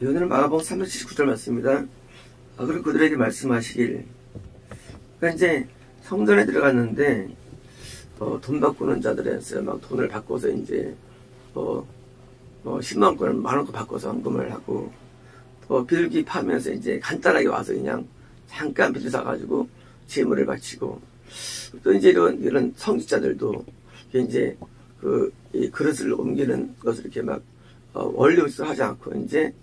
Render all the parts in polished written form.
오늘은 마가복음 379절 말씀입니다. 그리고 그들에게 말씀하시길. 그러니까 이제 성전에 들어갔는데 돈 바꾸는 자들이었어요. 막 돈을 바꿔서 이제 10만 원권을 만 원권 바꿔서 헌금을 하고 비둘기 파면서 이제 간단하게 와서 그냥 잠깐 비둘기 사가지고 제물을 바치고 또 이제 이런 성직자들도 이제 이 그릇을 옮기는 것을 이렇게 막 원리우스를 하지 않고 이제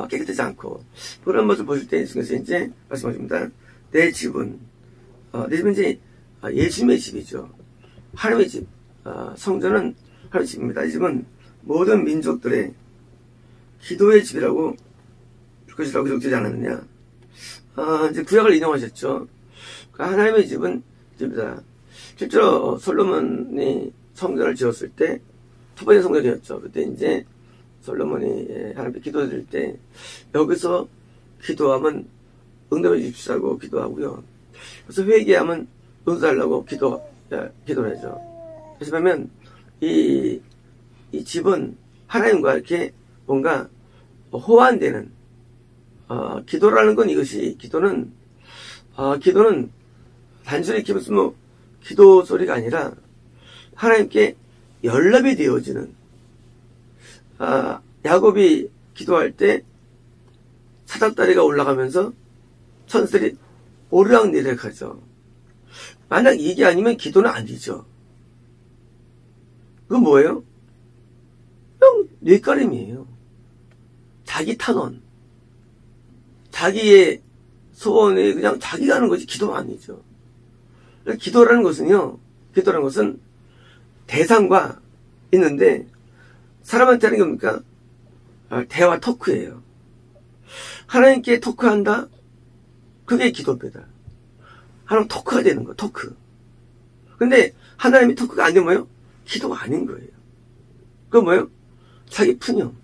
깨끗하지 않고 그런 모습을 보실 때 중에서 이제 말씀하십니다. 내 집은 이제 예수님의 집이죠. 하나님의 집. 성전은 하나님의 집입니다. 이 집은 모든 민족들의 기도의 집이라고 그것이라고 기록되지 않았느냐. 이제 구약을 인용하셨죠. 하나님의 집은 집이다. 실제로 솔로몬이 성전을 지었을 때 첫 번째 성전이었죠. 그때 이제 솔로몬이 하나님께 기도드릴 때 여기서 기도하면 응답해 주십시오라고 기도하고요. 그래서 회개하면 은사하려고 기도를 하죠. 그래서 보면 이 집은 하나님과 이렇게 뭔가 호환되는 기도라는 건 이것이 기도는 단순히 기도 소리가 아니라 하나님께 연락이 되어지는 야곱이 기도할 때 사닥다리가 올라가면서 천사들이 오르락내리락 하죠. 만약 이게 아니면 기도는 아니죠. 그건 뭐예요? 그냥 뇌까림이에요. 자기 탄원. 자기의 소원에 그냥 자기가 하는 거지 기도가 아니죠. 기도라는 것은 대상과 있는데 사람한테 하는 게 뭡니까? 대화 토크예요. 하나님께 토크한다? 그게 기도입니다. 하나님 토크가 되는 거, 토크. 근데 하나님이 토크가 안 되면 뭐예요? 기도가 아닌 거예요. 그건 뭐예요? 자기 푸념.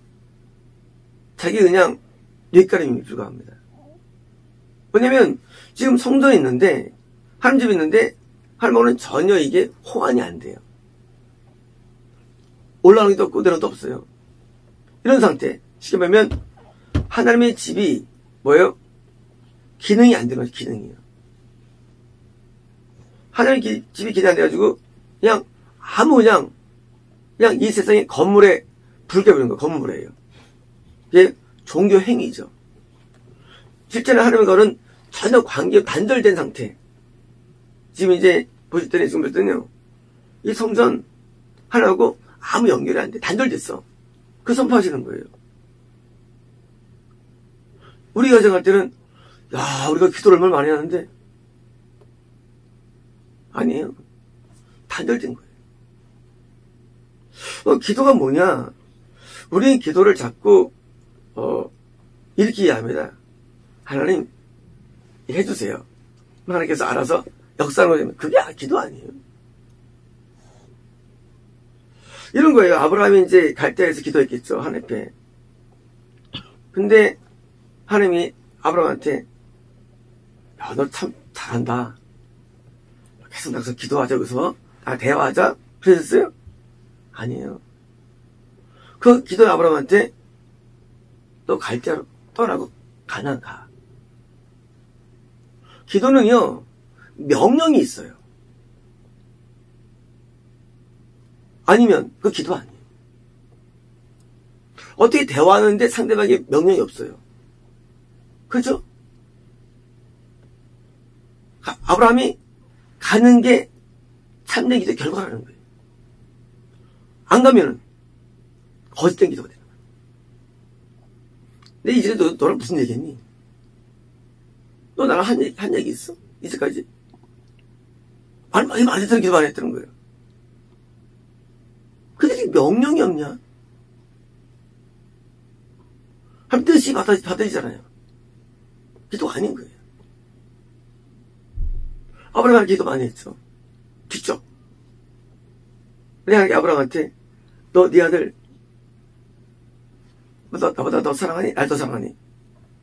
자기 그냥 뇌가림이 불과합니다. 왜냐면 지금 성전이 있는데 하나님 집이 있는데 하나님은 전혀 이게 호환이 안 돼요. 올라가는 것도 없고 내려도 없어요. 이런 상태. 쉽게 말하면 하나님의 집이 뭐예요? 기능이 안 되는 거죠. 기능이요. 하나님의 집이 기능이 안 돼가지고 그냥 이 세상의 건물에 불 켜버리는 거예요. 건물이에요. 이게 종교 행위죠. 실제는 하나님의 거는 전혀 관계 단절된 상태. 지금 이제 보실 때는 지금 봤더니요. 이 성전 하나하고 아무 연결이 안 돼. 단절됐어. 그 선포하시는 거예요. 우리가 가정할 때는 우리가 기도를 얼마나 많이 하는데 아니에요. 단절된 거예요. 기도가 뭐냐? 우리는 기도를 자꾸 이렇게 이해합니다. 하나님 해주세요. 하나님께서 알아서 역사하는 거면 그게 기도 아니에요. 이런 거예요. 아브라함이 이제 갈대아에서 기도했겠죠. 하나님 앞에. 근데 하나님이 아브라함한테 너 참 잘한다. 계속 나가서 기도하자. 여기서 대화하자. 그러셨어요? 아니에요. 그 기도는 아브라함한테 너 갈대아로 떠나고 가나안 가. 기도는요. 명령이 있어요. 아니면 그 기도 아니에요. 어떻게 대화하는데 상대방의 명령이 없어요. 그렇죠? 아브라함이 가는 게 참된 기도의 결과라는 거예요. 안 가면은 거짓된 기도가 되는 거예요. 근데 이제 너랑 무슨 얘기했니? 너 나랑 한 얘기 있어? 이제까지? 많이 했다는 기도 안 했다는 거예요. 근데 명령이 없냐? 한 뜻이 받아지잖아요. 기도가 아닌 거예요. 아브라함이 기도 많이 했죠. 직접. 내가 아브라함한테 너 네 아들 나보다 더 사랑하니? 날 더 사랑하니?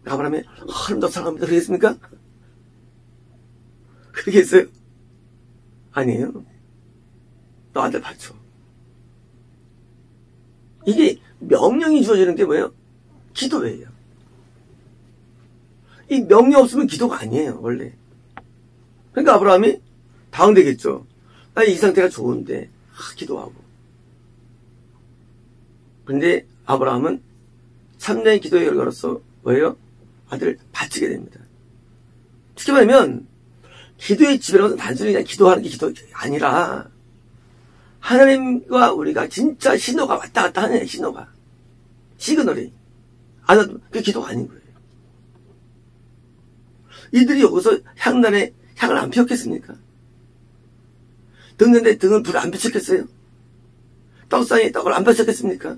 아브라함이 하나님 더 사랑합니다. 그러겠습니까? 그러겠어요? 아니에요. 너 아들 바쳐. 이게 명령이 주어지는 게 뭐예요? 기도예요. 이 명령 없으면 기도가 아니에요, 원래. 그러니까 아브라함이 당황되겠죠. 나 이 상태가 좋은데, 기도하고. 근데 아브라함은 참된 기도의 결과로서 뭐예요? 아들을 바치게 됩니다. 쉽게 말하면, 기도의 지배라는 것은 단순히 그냥 기도하는 게 기도가 아니라, 하나님과 우리가 진짜 신호가 왔다 갔다 하는 신호가. 시그널이. 그게 기도가 아닌 거예요. 이들이 여기서 향단에 향을 안 피웠겠습니까? 등는데 등을 불을 안 비쳤겠어요? 떡상에 떡을 안 바쳤겠습니까?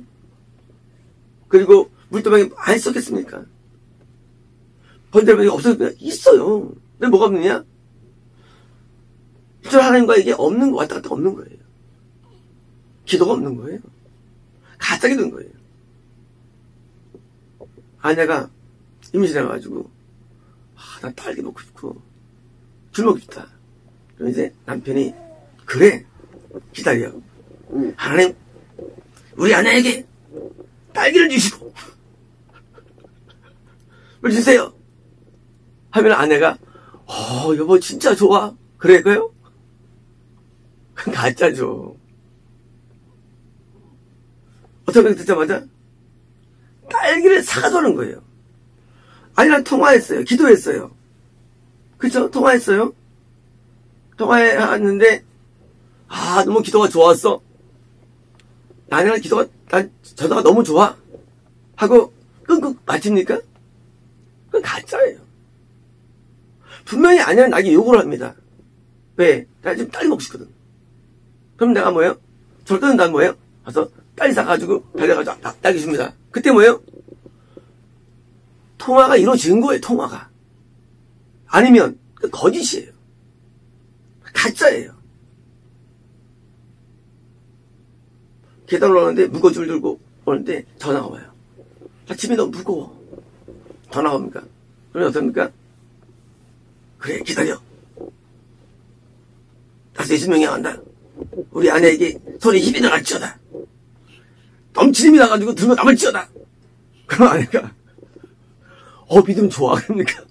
그리고 물도망에 안 썼겠습니까? 번제물이 없었습니까? 있어요. 근데 뭐가 없느냐? 저 하나님과 이게 없는 거, 왔다 갔다 없는 거예요. 기도가 없는 거예요. 가짜 기도인 거예요. 아내가 임신해가지고, 나 딸기 먹고 싶고, 귤 먹고 싶다. 그럼 이제 남편이, 그래, 기다려. 하나님, 우리 아내에게 딸기를 주시고, 물 주세요. 하면 아내가, 여보, 진짜 좋아. 그래요? 그건 가짜죠. 어떻게 듣자마자 딸기를 사가져오는 거예요. 아니, 난 통화했어요. 기도했어요. 그쵸? 통화했어요. 통화했는데, 너무 기도가 좋았어. 나는 난 전화가 너무 좋아. 하고, 끊고 마칩니까? 그건 가짜예요. 분명히 아내는 나에게 요구를 합니다. 왜? 나 지금 딸기 먹고 싶거든. 그럼 내가 뭐예요? 저를 끊는다는 뭐예요? 가서 딸기 사가지고, 달려가지고, 딸기 줍니다. 그때 뭐예요? 통화가 이루어진 거예요, 통화가. 아니면, 거짓이에요. 가짜예요. 계단 올라오는데, 무거워줄 들고 오는데, 전화가 와요. 짐이 너무 무거워. 전화가 옵니까? 그러면 어떻습니까? 그래, 기다려. 다시 20명이 나간다. 우리 아내에게 손에 힘이 나갈지어다. 넘치는 힘이 나가지고 들고 남을지어다. 그럼 아내가, 믿음 좋아. 그럽니까?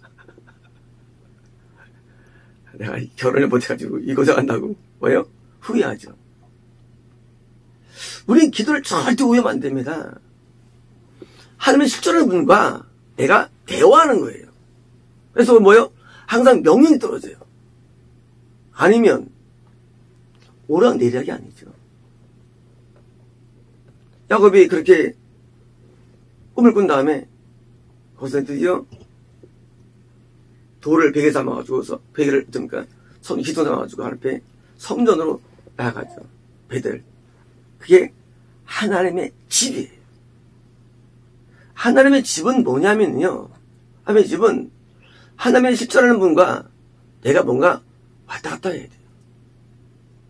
내가 결혼을 못해가지고 이 고생한다고, 뭐예요? 후회하죠. 우린 기도를 절대 오해하면 안 됩니다. 하나님의 실존하는 분과 내가 대화하는 거예요. 그래서 뭐예요? 항상 명령이 떨어져요. 아니면 오락내리락이 아니죠. 야곱이 그렇게 꿈을 꾼 다음에 거기서 드디어 돌을 베개 삼아가지고서 베개를 그러니까 기도 삼아가지고 하나님께 성전으로 나아가죠. 베델. 그게 하나님의 집이에요. 하나님의 집은 뭐냐면요. 하나님의 집은 하나님의 실존하는 분과 내가 뭔가 왔다 갔다 해야 돼요.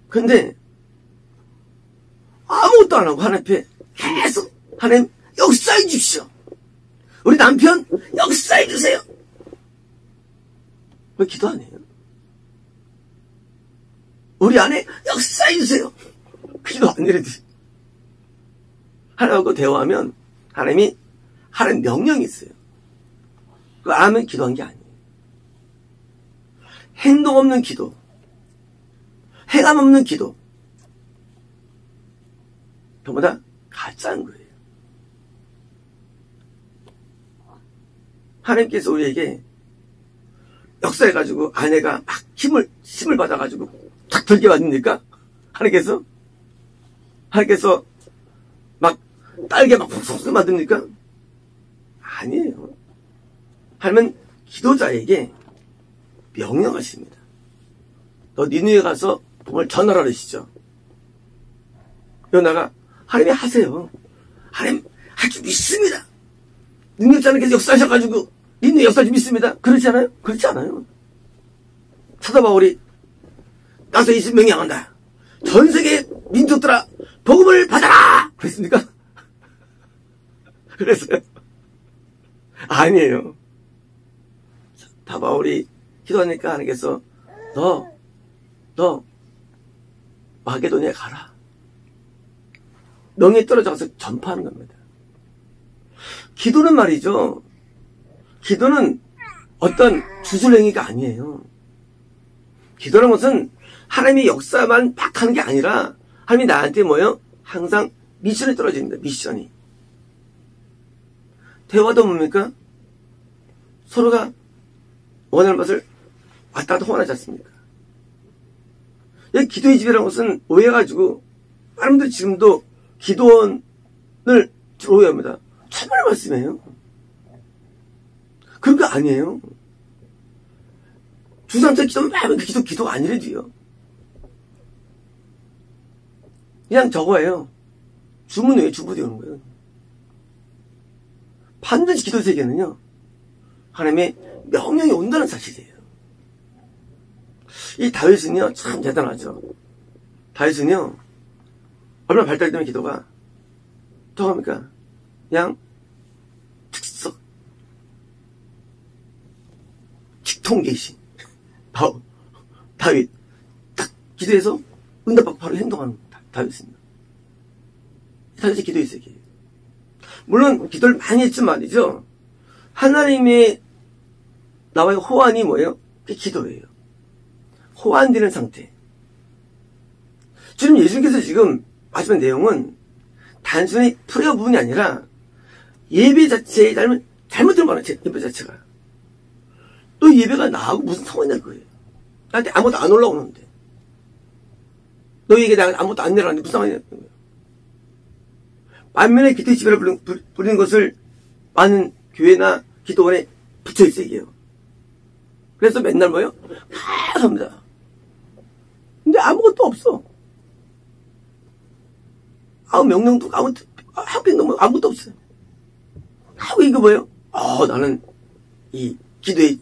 근데 아무것도 안 하고 하나님 앞에 계속 하나님 역사해 주십시오. 우리 남편 역사해 주세요. 왜 기도 안 해요? 우리 아내 역사해 주세요. 기도 안 해도 하나님하고 대화하면 하나님이 하나님 명령이 있어요. 그거 안 하면 기도한 게 아니에요. 행동 없는 기도, 행함 없는 기도, 전부 다 가짜인 거예요. 하나님께서 우리에게 역사해가지고 아내가 막 힘을 받아가지고 탁 들게 만듭니까? 하나님께서 막 딸게 막 푹푹 만듭니까? 아니에요. 하나님은 기도자에게 명령하십니다. 너 니느웨 가서 복음을 전하라 그러시죠. 요나가 하나님이 하세요. 하나님 할 줄 믿습니다. 능력자님께서 역사하셔가지고 니느웨 역사 좀 믿습니다. 그렇지 않아요? 그렇지 않아요. 찾아봐 우리 나서 20명이 양한다. 전 세계 민족들아 복음을 받아라. 그랬습니까? 그랬어요? 아니에요. 봐봐 우리 기도하니까 하나님께서 너 마게도니아에 가라. 명예에 떨어져서 전파하는 겁니다. 기도는 말이죠. 기도는 어떤 주술행위가 아니에요. 기도라는 것은 하나님의 역사만 막 하는 게 아니라 하나님이 나한테 뭐예요? 항상 미션이 떨어집니다. 미션이. 대화도 뭡니까? 서로가 원하는 것을 왔다 갔다 호환하지 않습니까? 여기 기도의 집이라는 것은 오해가지고 많은 분들이 지금도 기도원을 오해합니다. 참말 말씀이에요. 그런 거 아니에요. 주상자 기도면 그 기도가 아니래도요. 그냥 저거예요. 주문 외에 주부되어 오는 거예요. 반드시 기도 세계는요, 하나님의 명령이 온다는 사실이에요. 이 다윗은요, 참 대단하죠. 다윗은요, 얼마나 발달되면 기도가, 저겁니까? 그냥, 특석, 직통계시. 다윗. 딱 기도해서 응답받고 바로 행동하는 다윗입니다. 다윗의 기도의 세계예요. 물론 기도를 많이 했지만 말이죠. 하나님의 나와의 호환이 뭐예요? 그게 기도예요. 호환되는 상태. 지금 예수님께서 지금 말씀한 내용은 단순히 프레어 부분이 아니라 예배 자체의 잘못된 거는 예배 자체가. 또 예배가 나하고 무슨 상관이 날 거예요. 나한테 아무것도 안 올라오는데. 너희에게 내가 아무것도 안 내려왔는데 무슨 상관이 날 거예요. 만면에 기도의 지배를 부리는 것을 많은 교회나 기도원에 붙여있어요, 이게요. 그래서 맨날 뭐예요? 계속 합니다. 근데 아무것도 없어. 명령도 아무것도 없어요. 하고 이거 뭐예요? 나는 이 기도의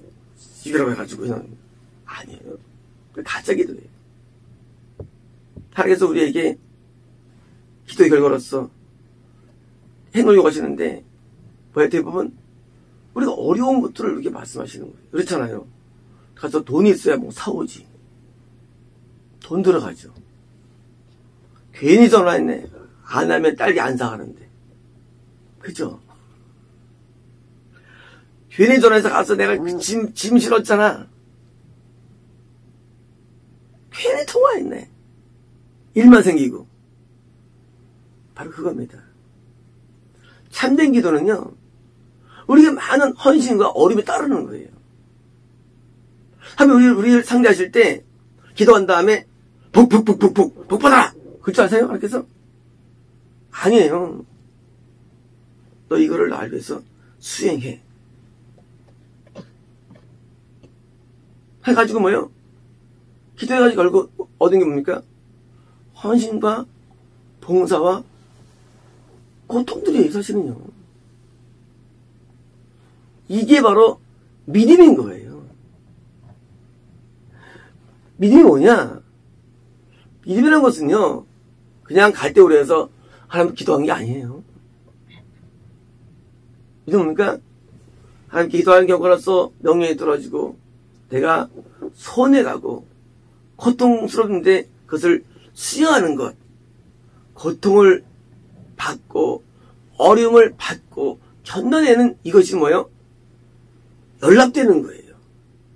지배라고 해가지고 그냥 아니에요. 가짜 기도예요. 하나님께서 우리에게 기도의 결과로서 행을 요구하시는데 뭐야 대부분 우리가 어려운 것들을 이렇게 말씀하시는 거예요. 그렇잖아요. 가서 돈이 있어야 뭐 사오지. 돈 들어가죠. 괜히 전화했네. 안 하면 딸기 안 사가는데. 그죠? 괜히 전화해서 가서 내가 짐 실었잖아. 괜히 통화했네. 일만 생기고. 바로 그겁니다. 참된 기도는요, 우리가 많은 헌신과 어려움이 따르는 거예요. 하면 우리를 상대하실 때, 기도한 다음에, 복 받아라! 그럴 줄 아세요? 하나님께서? 아니에요. 너 이거를 나를 위해서 수행해. 해가지고 뭐요? 기도해가지고 결국 얻은 게 뭡니까? 헌신과 봉사와 고통들이에요, 사실은요. 이게 바로 믿음인 거예요. 믿음이 뭐냐? 믿음이라는 것은요, 그냥 갈대오래 해서 하나님 기도한 게 아니에요. 믿음 뭡니까? 하나님께 기도하는 결과로서 명령이 떨어지고, 내가 손해가고, 고통스럽는데 그것을 수용하는 것, 고통을 받고 어려움을 받고 견뎌내는 이것이 뭐예요? 연락되는 거예요.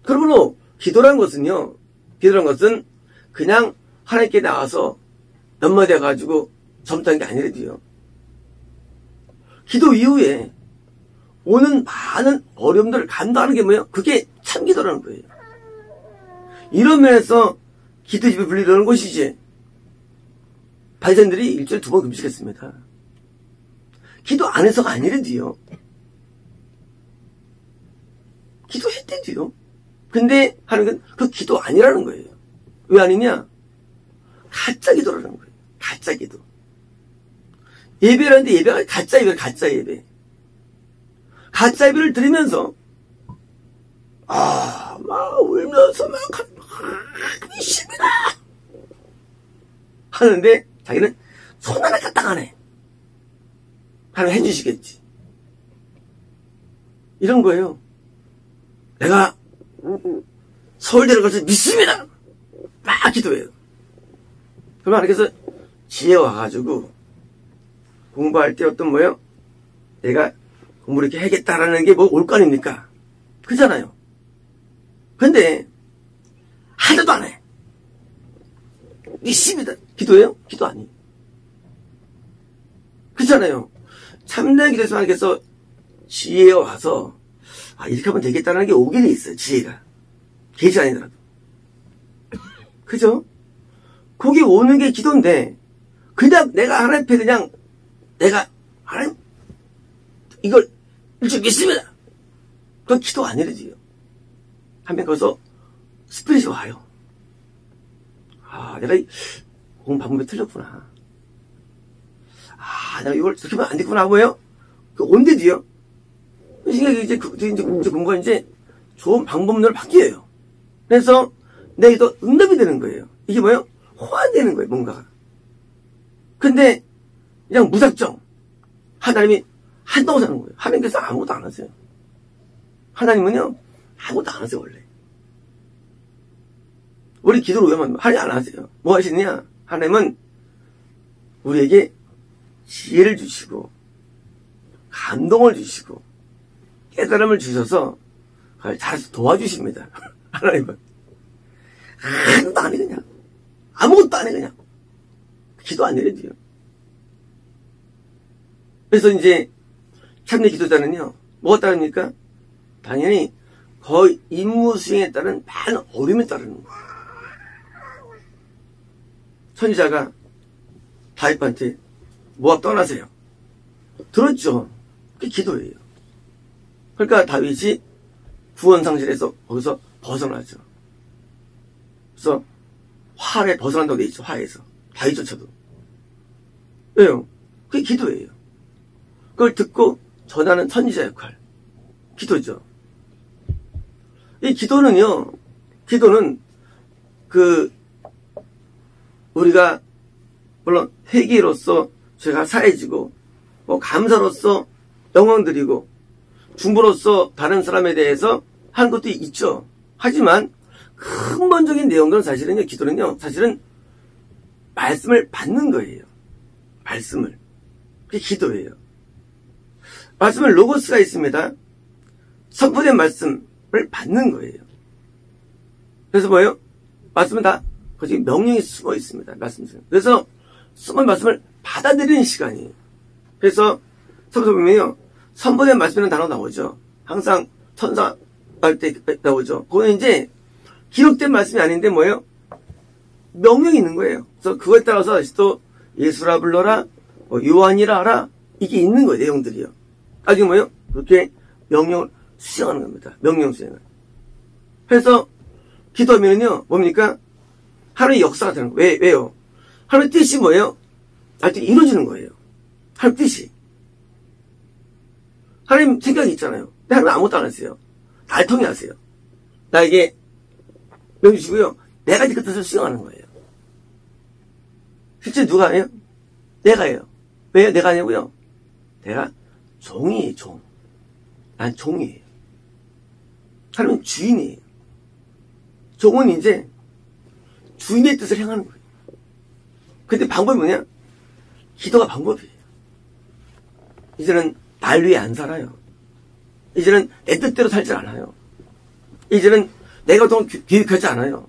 그러므로 기도라는 것은요, 기도라는 것은 그냥 하나님께 나와서 연마돼 가지고 점다는 게 아니라도요. 기도 이후에 오는 많은 어려움들을 감당하는 게 뭐예요? 그게 참 기도라는 거예요. 이런 면에서 기도 집에 불리려는 것이지. 바리새인들이 일주일에 2번 금식했습니다. 기도 안 해서가 아니래도요. 기도했대도요. 근데 하나님은 그 기도 아니라는 거예요. 왜 아니냐? 가짜 기도라는 거예요. 가짜 기도. 예배라는데 예배가 가짜 예배, 가짜 예배. 가짜 예배를 드리면서 막 울면서 막 믿습니다 하는데 자기는 손 하나 까딱 안 해. 하나님 해주시겠지. 이런 거예요. 내가 서울대를 가서 믿습니다. 막 기도해요. 그러면 하나님께서 지혜 와가지고 공부할 때 어떤 뭐예요? 내가 공부를 이렇게 해야겠다라는 게 뭐 올 거 아닙니까? 그잖아요. 근데 하나도 안 해. 믿습니다. 기도예요? 기도 아니에요. 그렇잖아요. 참된 기도에서 하나님께서 지혜에 와서 이렇게 하면 되겠다는 게 오게 돼 있어요. 지혜가. 계시 아니더라도. 그죠? 거기 오는 게 기도인데 그냥 내가 하나님 앞에 그냥 내가 하나님 이걸 일찍 믿습니다. 그건 기도 아니래지요. 하면 거기서 스피릿이 와요. 내가 온 방법이 틀렸구나. 내가 이걸 저렇게 하면 안 됐구나 하고요. 온대도요. 이 생각이 이제 공부가 이제 좋은 방법론으로 바뀌어요. 그래서 내가 응답이 되는 거예요. 이게 뭐예요? 호환되는 거예요, 뭔가가. 근데 그냥 무작정 하나님이 한다고 사는 거예요. 하나님께서 아무것도 안 하세요. 하나님은요 아무것도 안 하세요. 원래 우리 기도를 위하면 하나님 안 하세요. 뭐 하시느냐? 하나님은 우리에게 지혜를 주시고 감동을 주시고 깨달음을 주셔서 그걸 잘해서 도와주십니다. 하나님은 아무것도 안 해. 그냥 아무것도 안 해. 그냥 기도 안 해야지요. 그래서 이제 참된 기도자는요 뭐가 따릅니까? 당연히 거의 임무 수행에 따른 많은 어려움에 따르는 거예요. 선지자가 다윗한테 모압 떠나세요. 들었죠? 그게 기도예요. 그러니까 다윗이 구원상실에서 거기서 벗어나죠. 그래서 화에 벗어난다고 돼 있죠. 화에서. 다윗조차도. 왜요? 그게 기도예요. 그걸 듣고 전하는 선지자 역할. 기도죠. 이 기도는요, 기도는 우리가 물론 회개로서 죄가 사해지고 감사로서 영광 드리고 중보로서 다른 사람에 대해서 하는 것도 있죠. 하지만 근본적인 내용들은 사실은요, 기도는요, 사실은 말씀을 받는 거예요. 말씀을. 그게 기도예요. 말씀은 로고스가 있습니다. 선포된 말씀을 받는 거예요. 그래서 뭐예요? 말씀은 다 거기 명령이 숨어 있습니다. 말씀 중에. 그래서 숨은 말씀을 받아들이는 시간이에요. 그래서 서부서 보면요, 선포된 말씀이라는 단어 나오죠. 항상 천사 할 때 나오죠. 그거는 이제 기록된 말씀이 아닌데 뭐예요? 명령이 있는 거예요. 그래서 그거에 따라서 다시 또 예수라 불러라, 요한이라 하라, 이게 있는 거예요. 내용들이요. 나중에 뭐예요? 그렇게 명령을 수행하는 겁니다. 명령 수행을. 그래서 기도하면요, 뭡니까? 하나님의 역사가 되는 거예요. 왜요? 하나님의 뜻이 뭐예요? 나한테 이루어지는 거예요. 하나님 뜻이. 하나님 생각이 있잖아요. 근데 하나님 아무것도 안 하세요. 날 통해 하세요. 나에게 명령 주시고요. 내가 이제 그 뜻을 수행하는 거예요. 실제 누가 해요? 내가 해요. 왜요? 내가 하냐고요? 내가 종이에요, 종. 난 종이에요. 하나님은 주인이에요. 종은 이제 주인의 뜻을 행하는 거예요. 근데 방법이 뭐냐? 기도가 방법이에요. 이제는 날 위해 안 살아요. 이제는 내 뜻대로 살지 않아요. 이제는 내가 더 계획하지 않아요.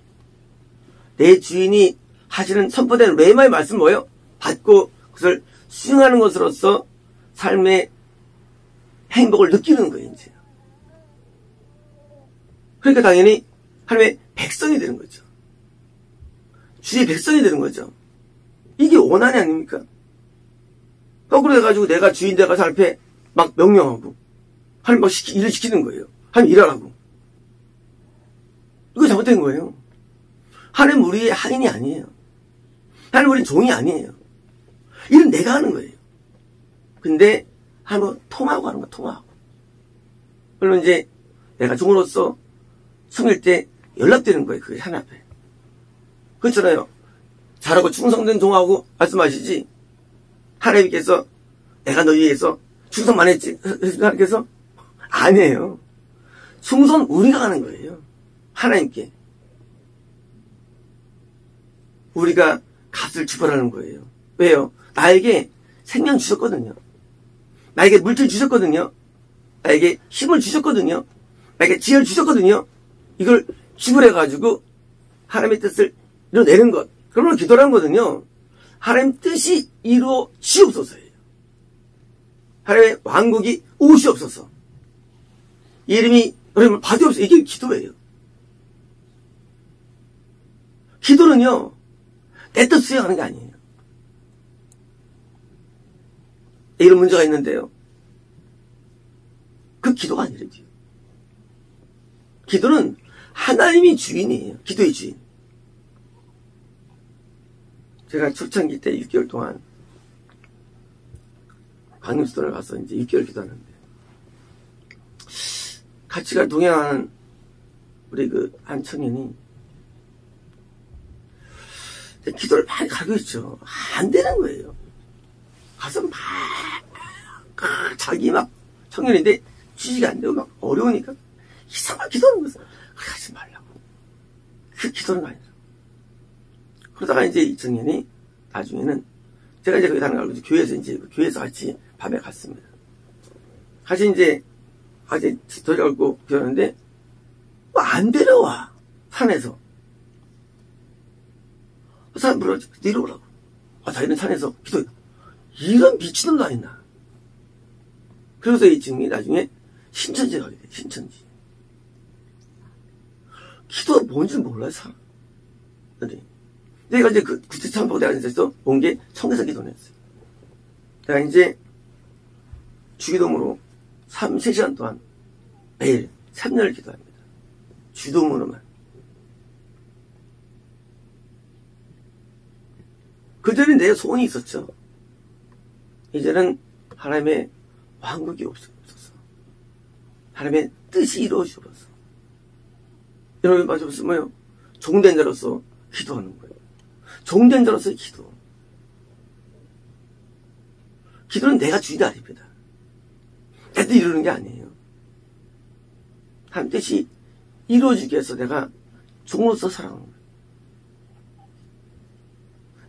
내 주인이 하시는 선포된 레마의 말씀을 뭐예요? 받고 그것을 수행하는 것으로서 삶의 행복을 느끼는 거예요, 이제. 그러니까 당연히 하나님의 백성이 되는 거죠. 주의 백성이 되는 거죠. 이게 원한이 아닙니까? 거꾸로 해가지고 내가 주인 돼가서 하나님 앞에 막 명령하고 하나님 막 일을 시키는 거예요. 하나님 일하라고. 이거 잘못된 거예요. 하나님 우리의 하인이 아니에요. 하나님 우리 종이 아니에요. 일은 내가 하는 거예요. 근데 하나님 통하고 하는 거야, 통하고. 그러면 이제 내가 종으로서 섬길 때 연락되는 거예요. 그게 하나님 앞에. 그렇잖아요. 잘하고 충성된 종하고 말씀하시지. 하나님께서 내가 너희 위해서 충성만 했지. 하나님께서 아니에요. 충성 우리가 하는 거예요. 하나님께. 우리가 값을 지불하는 거예요. 왜요? 나에게 생명 주셨거든요. 나에게 물질 주셨거든요. 나에게 힘을 주셨거든요. 나에게 지혜를 주셨거든요. 이걸 기울여가지고 하나님의 뜻을 이뤄내는 것. 그러면 기도라는 거거든요. 하나님 뜻이 이루어지옵소서예요. 하나님의 왕국이 오시옵소서. 이름이 여러분 받으옵소서. 이게 기도예요. 기도는요, 내 뜻 수행하는 게 아니에요. 이런 문제가 있는데요. 그 기도가 아니래요. 기도는 하나님이 주인이에요. 기도의 주인. 제가 초창기 때 6개월 동안 강림수도를 가서 이제 6개월 기도하는데, 같이 동행하는 우리 한 청년이 기도를 많이 가르쳐 있죠. 안 되는 거예요. 가서 자기 청년인데 취지가 안 되고 어려우니까 이상하게 기도하는 거예요. 하지 말라고. 그 기도는 아니라. 그러다가 이제 이 청년이 나중에는 제가 이제 거기 다른 걸 교회에서 같이 밤에 갔습니다. 같이 이제 도리 걸고 기도하는데 안 데려와. 산에서. 산 물어서 내려오라고. 자기는 산에서 기도해. 이런 미친놈도 아니나. 그래서 이 친구이 나중에 신천지에 가게 돼. 신천지. 기도가 뭔지 몰라요, 사람들이. 내가 이제 구체창 보고 내가 이제 온 게 청계사 기도했어요. 내가 이제 주기도문으로 3시간 동안 매일 3년을 기도합니다. 주도문으로만. 그전에 내 소원이 있었죠. 이제는 하나님의 왕국이 없어서 하나님의 뜻이 이루어지어서 여러분 맞아서 뭐예요? 종된 자로서 기도하는 거예요. 종된 자로서의 기도. 기도는 내가 주인이 아닙니다. 내 뜻 이루는 게 아니에요. 하나님 뜻이 이루어지기 위해서 내가 종으로서 살아가는 거예요.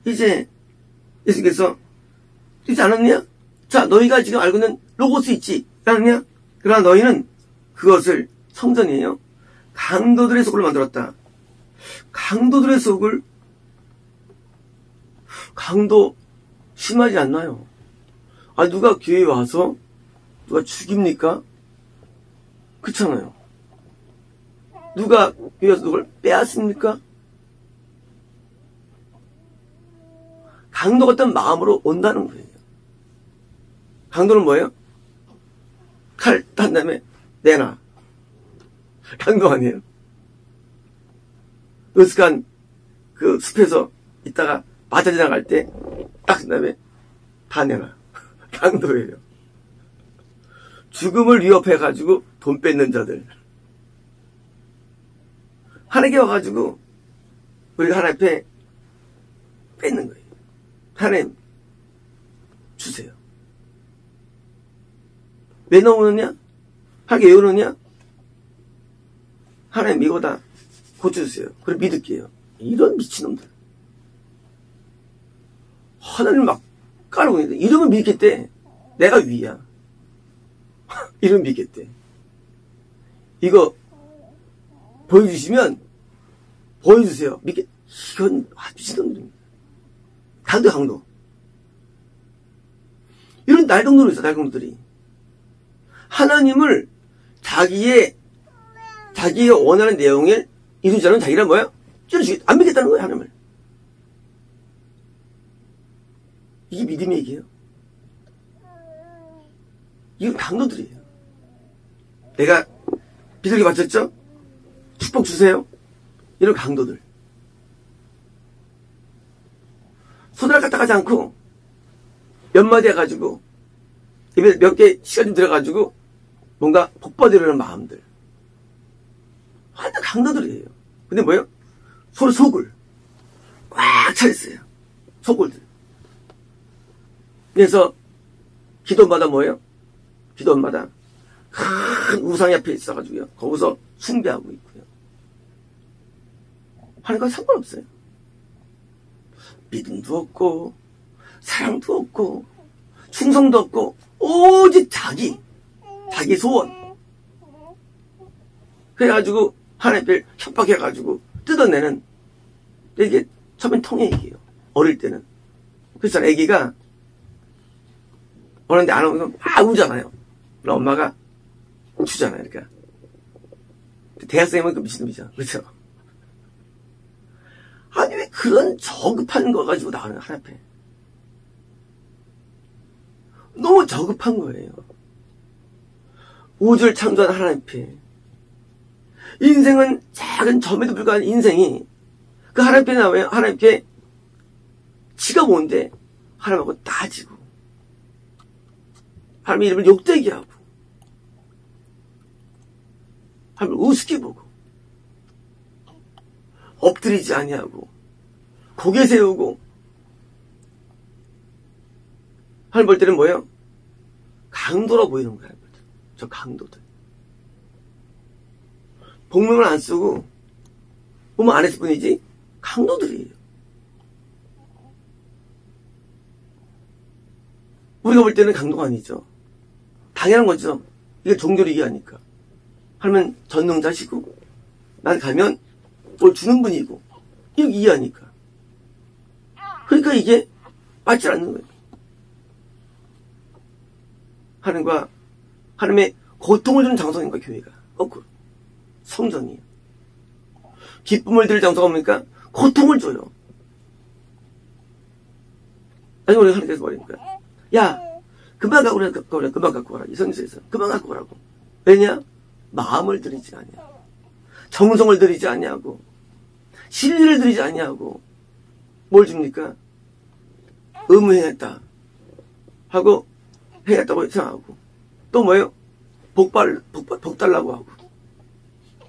이제 예수께서 그렇지 않았냐? 자, 너희가 지금 알고 있는 로고스 있지? 않았냐? 그러나 너희는 그것을 성전이에요. 강도들의 속을 만들었다. 강도들의 속을 강도 심하지 않나요? 누가 교회에 와서 누가 죽입니까? 그렇잖아요. 누가 교회에 와서 누굴 빼앗습니까? 강도 같은 마음으로 온다는 거예요. 강도는 뭐예요? 칼 딴 다음에 내놔. 강도 아니에요? 으슥한 그 숲에서 있다가 맞아 지나갈 때 딱 그 다음에 다 내놔. 강도예요. 죽음을 위협해가지고 돈 뺏는 자들. 하나님께 와가지고 우리가 하나님 앞에 뺏는 거예요. 하나님 주세요. 왜 넣으느냐? 하나님께 왜 오느냐? 하나님 이거다 고쳐주세요. 그럼 믿을게요. 이런 미친놈들. 하나님 막 깔고 있는데 이러면 믿겠대. 내가 위야. 이러면 믿겠대. 이거 보여주시면 보여주세요. 믿겠. 이건 미친놈들입니다. 강도. 이런 날강도로 있어, 날강도들이. 하나님을 자기의 원하는 내용을 이루지 않으면 자기란 뭐야? 찌르주겠다. 안 믿겠다는 거야, 하나님을. 이게 믿음의 얘기예요. 이건 강도들이에요. 내가 비둘기 맞췄죠? 축복 주세요. 이런 강도들. 손을 갖다 가지 않고 몇 마디 해가지고 입에 몇 개 시간 좀 들어가지고 뭔가 복받으려는 마음들. 완전 강도들이에요. 근데 뭐예요? 서로 속을 꽉 차있어요. 속을들. 그래서 기도마다 뭐예요? 기도마다 큰 우상이 앞에 있어가지고요. 거기서 숭배하고 있고요. 하나님과 상관없어요. 믿음도 없고 사랑도 없고 충성도 없고 오직 자기 소원. 그래가지고 하나님을 협박해가지고 뜯어내는, 이게 처음엔 통행이에요. 어릴 때는. 그래서 애기가 오는데 안 오면 막 우잖아요. 그럼 엄마가 주잖아요. 그러니까. 대학생이면 그 미친놈이죠. 그렇죠? 아니, 왜 그런 저급한 거 가지고 나오는 거야, 하나님 앞에. 너무 저급한 거예요. 우주를 창조한 하나님 앞에. 인생은 작은 점에도 불과한 인생이 그 하나님 앞에 나와요. 하나님께 지가 뭔데 하나님하고 따지고 하나님의 이름을 욕되게 하고 하나님을 우습게 보고 엎드리지 아니하고 고개 세우고 하나님 볼 때는 뭐예요? 강도로 보이는 거예요. 저 강도들. 복명을 안 쓰고 보면 안 했을 뿐이지 강도들이에요. 우리가 볼 때는 강도가 아니죠. 당연한 거죠. 이게 종교를 이해하니까. 하면 전능자시고 난 가면 뭘 주는 분이고 이렇게 이해하니까. 그러니까 이게 맞지 않는 거예요. 하나님과 하나님의 고통을 주는 장소인가 교회가. 성전이에요. 기쁨을 드릴 장소가 뭡니까? 고통을 줘요. 아니 우리가 하나님께서 말입니까? 야, 그만 갖고 오라, 그만 갖고 오라. 이 성경에서 그만 갖고 오라고. 왜냐? 마음을 들이지 아니하고, 정성을 들이지 아니하고, 진리를 들이지 아니하고, 뭘 줍니까? 의무행했다 하고 행했다고 생각하고, 또 뭐예요? 복 달라고 하고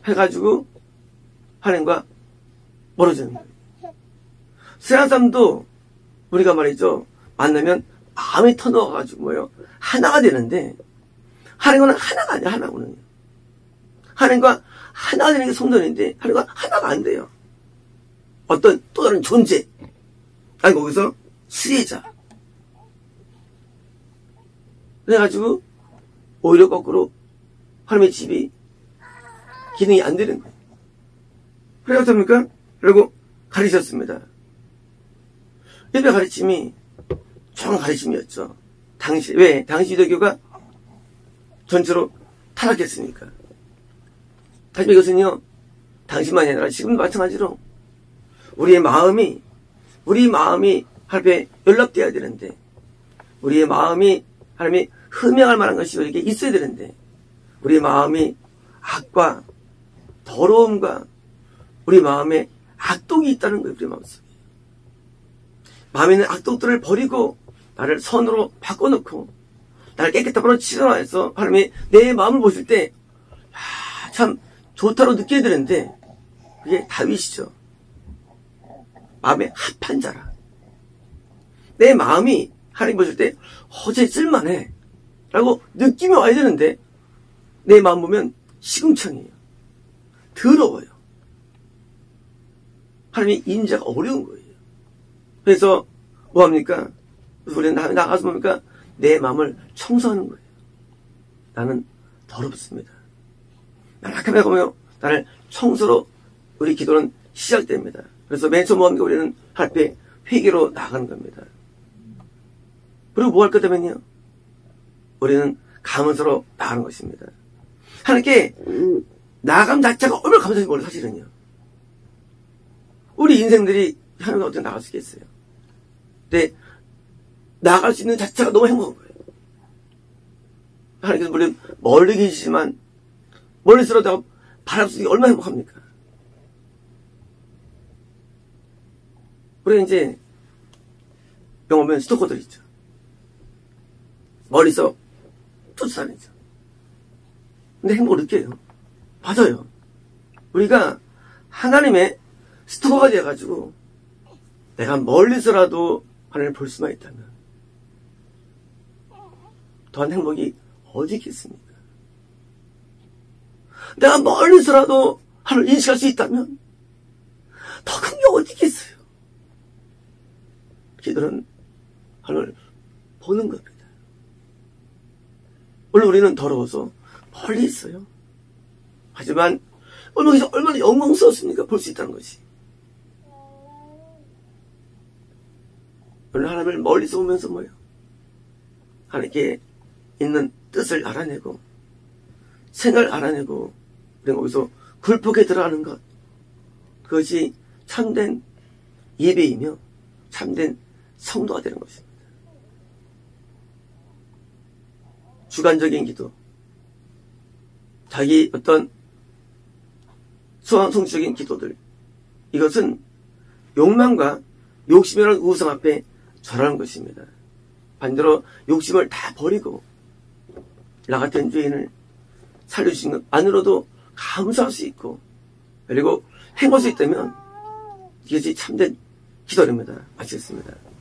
해가지고 하나님과 멀어지는 거예요. 세상 사람도 우리가 말이죠, 만나면 마음이 터놓아가지고 뭐예요? 하나가 되는데, 하나님과는 하나가 아니야. 하나고는 하나님과 하나가 되는 게 성전인데 하나님과 하나가 안 돼요. 어떤 또 다른 존재, 아니 거기서 수혜자. 그래가지고 오히려 거꾸로 하나님의 집이 기능이 안 되는 거예요. 그래 어떻습니까? 그리고 가르쳤습니다. 예배 가르침이 정확한 가르침이었죠. 왜? 당시 유대교가 전체로 타락했으니까. 하지만 이것은요, 당시만이 아니라 지금도 마찬가지로 우리 마음이 하나님께 연락돼야 되는데, 우리의 마음이 하나님이 흠양할 만한 것이 우리에게 있어야 되는데, 우리의 마음이 악과 더러움과 우리 마음에 악독이 있다는 거예요. 우리 마음속에. 마음에 있는 악독들을 버리고 나를 선으로 바꿔놓고 나를 깨끗함으로 치료해서 하나님이 내 마음을 보실 때 참 좋다고 느껴야 되는데, 그게 다윗이죠. 마음에 합한 자라. 내 마음이 하나님 보실 때 어제 쓸만해 라고 느낌이 와야 되는데, 내 마음 보면 시궁창이에요. 더러워요. 하나님의 인자가 어려운 거예요. 그래서 뭐합니까? 우리는 나가서 뭡니까? 내 마음을 청소하는 거예요. 나는 더럽습니다. 나는 악함에 보면 나를 청소로 우리 기도는 시작됩니다. 그래서 맨 처음 뭐합니까? 우리는 하나님께 회개로 나가는 겁니다. 그리고 뭐 할 거냐면요, 우리는 감언서로 나가는 것입니다. 하나님께 나감 자체가 얼마나 감사한지 몰라요. 사실은요. 우리 인생들이 하나님과 어떻게 나갈 수 있겠어요? 근데 나갈 수 있는 자체가 너무 행복한 거예요. 하나님께서 물론 멀리 계시지만 멀리서라도 바람 쏘기 얼마나 행복합니까? 우리가 이제 영화 보면 스토커들 있죠. 멀리서 쫓아다니죠. 근데 행복을 느껴요. 맞아요. 우리가 하나님의 스토커가 되어가지고 내가 멀리서라도 하나님을 볼 수만 있다면 더한 행복이 어디 있겠습니까? 내가 멀리서라도 하나님을 인식할 수 있다면 더 큰 게 어디 있겠어요? 기도는 하나님을 보는 겁니다. 물론 우리는 더러워서 멀리 있어요. 하지만 얼마나 영광스럽습니까? 볼 수 있다는 것이. 오늘 하나님을 멀리서 보면서 뭐예요? 하나님께 있는 뜻을 알아내고 생각을 알아내고 그리고 거기서 굴복에 들어가는 것, 그것이 참된 예배이며 참된 성도가 되는 것입니다. 주관적인 기도, 자기 어떤 성적인 기도들, 이것은 욕망과 욕심이라는 우상 앞에 절하는 것입니다. 반대로 욕심을 다 버리고 나 같은 죄인을 살려주신 것 안으로도 감사할 수 있고 그리고 행할 수 있다면 이것이 참된 기도입니다. 마치겠습니다.